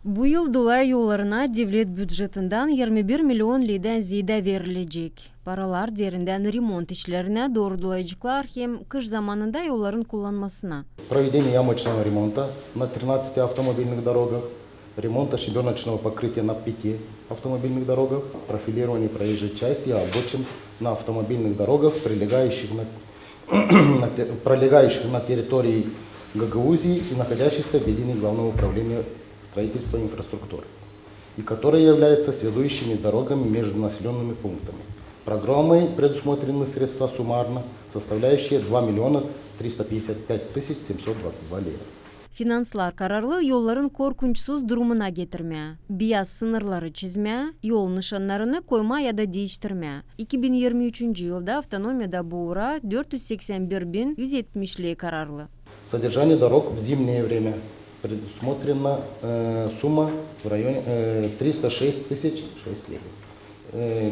Bu yıl Dulay yollarına devlet büdjetinden 21 milyon lirden ziyade verilecek. Paralar derinden remont işlerine, doğrulayıcılar hem kış zamanında yolların kullanmasına. Проведение ямочного ремонта на 13 автомобильных дорогах, ремонта щебеночного покрытия на 5 автомобильных дорогах, профилирование проезжей части и обочин на автомобильных дорогах, пролегающих на территории Гагаузии и находящихся в ведении Главного управления строительства и инфраструктуры, и которые являются связующими дорогами между населенными пунктами. Программой предусмотрены средства суммарно, составляющие 2 миллиона 355 тысяч 722 лira. Finanslar kararlı yolların korkunçsuz durumuna getirme, beyaz sınırları çizme, yol nişanlarını koyma ya da değiştirme. 2023 yılda автономияда буыра 481.170 kararlı. Содержание дорог в зимнее время предусмотрена сумма в районе 306 тысяч 6 лир.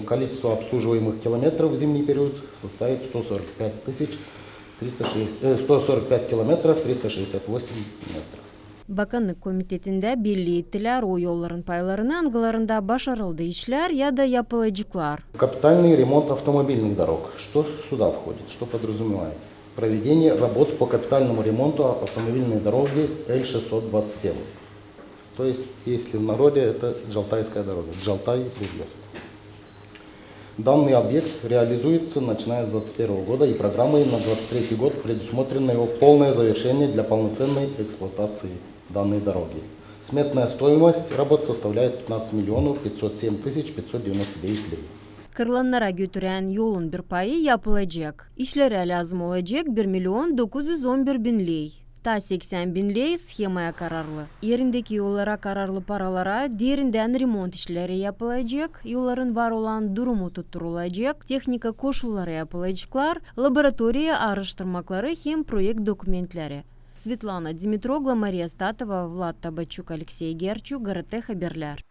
Количество обслуживаемых километров в зимний период составит 145 километров 368 метров. Bakanlık Komiteti'nde belli ettiler o yolların paylarını аңғыларында başarıldı işler ya da yapılacaklar. Капитальный ремонт автомобильных дорог. Что сюда входит? Что подразумевает? Проведение работ по капитальному ремонту автомобильной дороги Л-627. То есть, если в народе, это Джалтайская дорога, Джалтай-Рублев. Данный объект реализуется начиная с 2021 года, и программой на 2023 год предусмотрено его полное завершение для полноценной эксплуатации данной дороги. Сметная стоимость работ составляет 15 миллионов 507 тысяч 599 лир. Kırılanlara götüren yolun bir payı yapılacak. İşlere lazım olacak 1 milyon 911 bin lei. Ta 80 bin lei schemaya kararlı. Yerindeki yollara kararlı paralara derinden remont işleri yapılacak, yolların var olan durumu tutturulacak, teknika koşulları yapılacaklar, laboratoriya araştırmaları hem proyekt dokumentleri. Svetlana Dimitrogla, Mariya Statova, Vlad Tabachuk, Alexey Gerchuk, GRT Haberler.